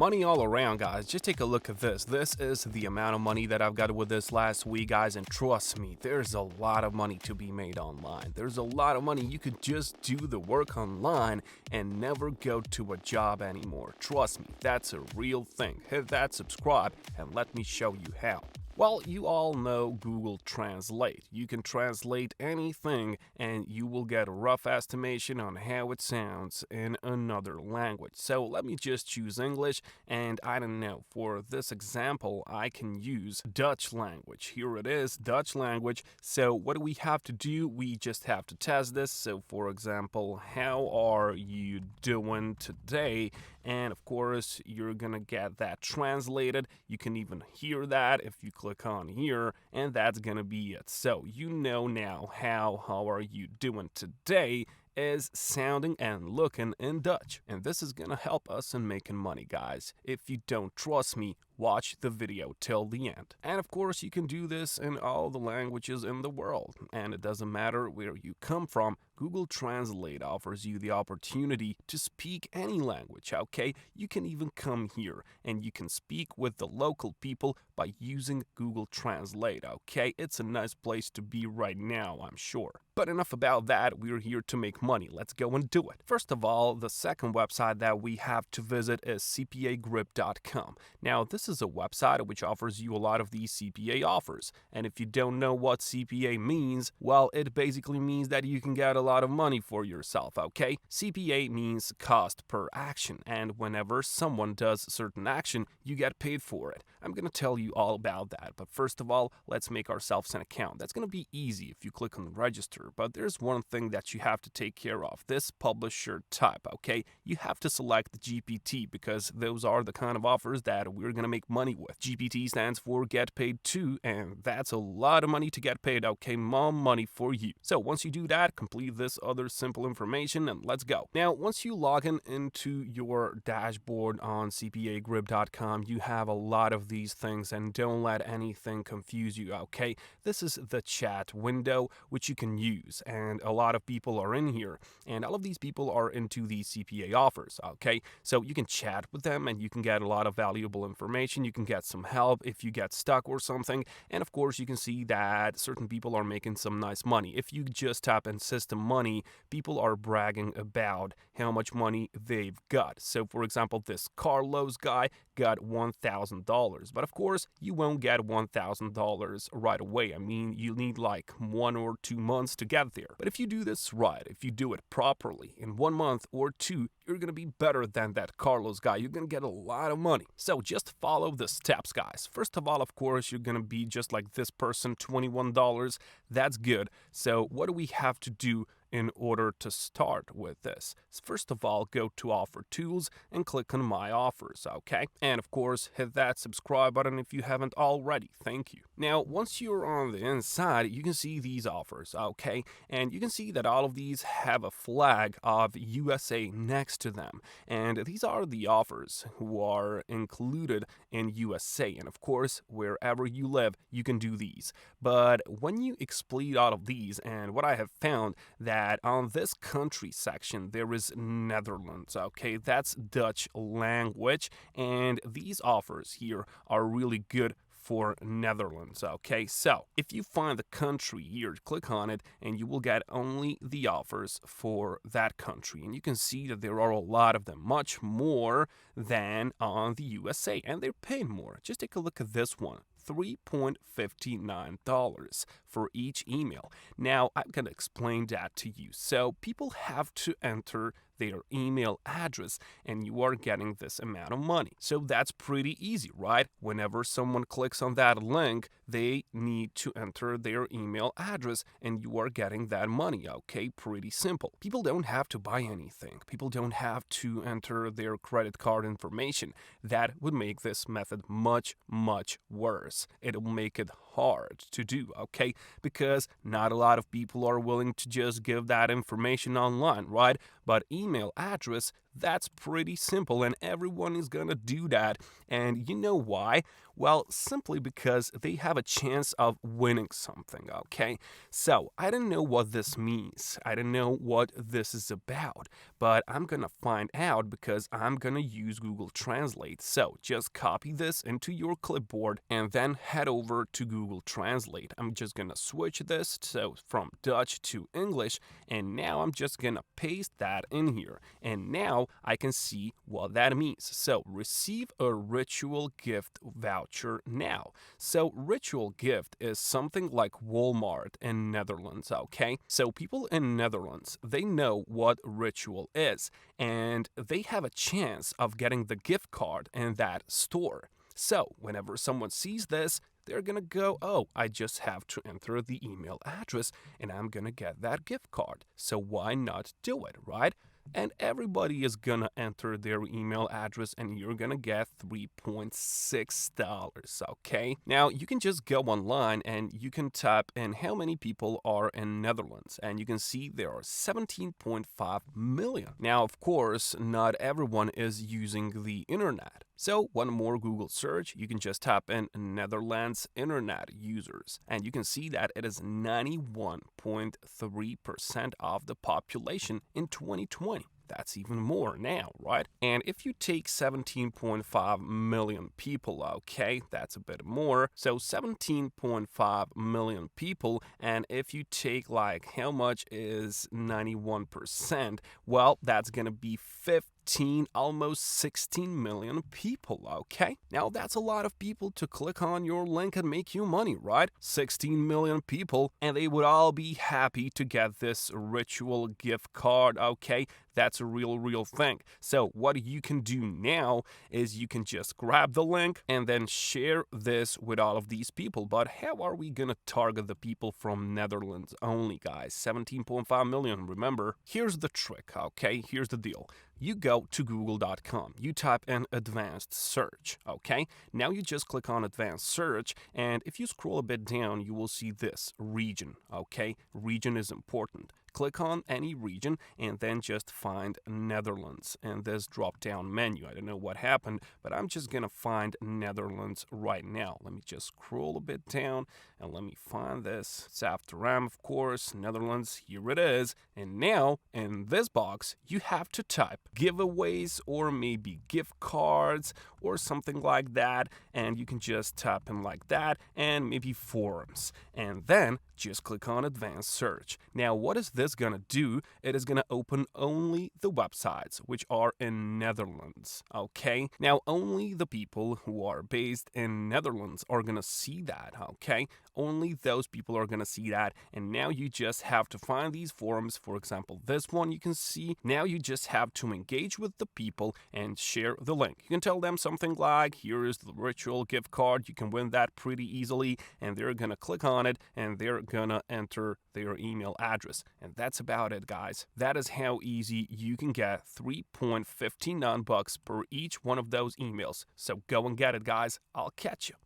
Money all around, guys. Just take a look at this. This is the amount of money that I've got with this last week, guys. And trust me, there's a lot of money to be made online. There's a lot of money. You could just do the work online and never go to a job anymore. Trust me, that's a real thing. Hit that subscribe and let me show you how. Well, you all know Google Translate. You can translate anything and you will get a rough estimation on how it sounds in another language. So let me just choose English, and I don't know, for this example, I can use Dutch language. Here it is, Dutch language. So what do we have to do? We just have to test this. So for example, how are you doing today? And of course, you're gonna get that translated. You can even hear that if you click on here, and that's gonna be it. So you know now how are you doing today is sounding and looking in Dutch. And this is gonna help us in making money, guys. If you don't trust me, watch the video till the end. And of course, you can do this in all the languages in the world. And it doesn't matter where you come from, Google Translate offers you the opportunity to speak any language, okay? You can even come here and you can speak with the local people by using Google Translate, okay? It's a nice place to be right now, I'm sure. But enough about that, we're here to make money. Let's go and do it. First of all, the second website that we have to visit is cpagrip.com. Now, this is a website which offers you a lot of these CPA offers. And if you don't know what CPA means, well, it basically means that you can get a lot of money for yourself, okay? CPA means cost per action, and whenever someone does certain action, you get paid for it. I'm going to tell you all about that, but first of all, let's make ourselves an account. That's going to be easy if you click on register, but there's one thing that you have to take care of, this publisher type, okay? You have to select the GPT because those are the kind of offers that we're going to make money with. GPT stands for get paid to, and that's a lot of money to get paid, okay? More money for you. So once you do that, complete this other simple information and let's go. Now, once you log into your dashboard on cpagrip.com, you have a lot of these things, and don't let anything confuse you, okay? This is the chat window which you can use, and a lot of people are in here, and all of these people are into these CPA offers, okay? So you can chat with them and you can get a lot of valuable information. You can get some help if you get stuck or something, and of course you can see that certain people are making some nice money. If you just tap in system money, people are bragging about how much money they've got. So for example, this Carlos guy got $1,000, but of course you won't get $1,000 right away. I mean, you need like 1 or 2 months to get there. But if you do this right, if you do it properly, in 1 month or 2, you're gonna be better than that Carlos guy. You're gonna get a lot of money. So just follow the steps, guys. First of all, of course, you're gonna be just like this person, $21. That's good. So what do we have to do in order to start with this? First of all, go to Offer Tools and click on My Offers, okay? And of course, hit that subscribe button if you haven't already. Thank you. Now, once you're on the inside, you can see these offers, okay? And you can see that all of these have a flag of USA next to them. And these are the offers who are included in USA. And of course, wherever you live, you can do these. But when you split all of these, and what I have found that on this country section, there is Netherlands, okay? That's Dutch language, and these offers here are really good for Netherlands, okay? So if you find the country here, click on it and you will get only the offers for that country. And you can see that there are a lot of them, much more than on the USA, and they're paying more. Just take a look at this one. $3.59 for each email. Now, I'm going to explain that to you. So people have to enter their email address and you are getting this amount of money. So that's pretty easy, right? Whenever someone clicks on that link, they need to enter their email address and you are getting that money, okay? Pretty simple. People don't have to buy anything. People don't have to enter their credit card information. That would make this method much, much worse. It'll make it hard to do, okay? Because not a lot of people are willing to just give that information online, right? But email address, That's pretty simple, and everyone is gonna do that. And you know why? Well, simply because they have a chance of winning something, okay? So, I don't know what this means. I don't know what this is about, but I'm gonna find out because I'm gonna use Google Translate. So, just copy this into your clipboard and then head over to Google Translate. I'm just gonna switch this so from Dutch to English, and now I'm just gonna paste that in here. And now I can see what that means. So, receive a ritual gift voucher now. So, ritual gift is something like Walmart in Netherlands, okay? So, people in Netherlands, they know what ritual is, and they have a chance of getting the gift card in that store. So, whenever someone sees this, they're gonna go, oh, I just have to enter the email address and I'm gonna get that gift card. So, why not do it, right? And everybody is gonna enter their email address and you're gonna get $3.6, okay? Now, you can just go online and you can type in how many people are in Netherlands, and you can see there are 17.5 million. Now, of course, not everyone is using the internet. So, one more Google search, you can just type in Netherlands internet users, and you can see that it is 91.3% of the population in 2020. That's even more now, right? And if you take 17.5 million people, okay, that's a bit more. So 17.5 million people, and if you take like how much is 91%, well, that's gonna be 15, almost 16 million people, okay? Now that's a lot of people to click on your link and make you money, right? 16 million people, and they would all be happy to get this ritual gift card, okay? That's a real thing. So what you can do now is you can just grab the link and then share this with all of these people. But how are we gonna target the people from Netherlands only, guys? 17.5 million, remember? Here's the trick, okay? Here's the deal. You go to google.com, you type in advanced search, okay? Now you just click on advanced search, and if you scroll a bit down, you will see this region, okay? Region is important. Click on any region and then just find Netherlands in this drop down menu. I don't know what happened, but I'm just gonna find Netherlands right now. Let me just scroll a bit down and let me find this. It's after M, of course, Netherlands, here it is. And now in this box, you have to type giveaways or maybe gift cards or something like that. And you can just type in like that and maybe forums. And then just click on advanced search. Now, what is this gonna do? It is gonna open only the websites which are in Netherlands, okay? Now, only the people who are based in Netherlands are gonna see that, okay? Only those people are gonna see that, and now you just have to find these forums. For example, this one you can see. Now you just have to engage with the people and share the link. You can tell them something like, here is the ritual gift card, you can win that pretty easily, and they're gonna click on it and they're gonna enter their email address. And that's about it, guys. That is how easy you can get $3.59 per each one of those emails. So go and get it, guys. I'll catch you.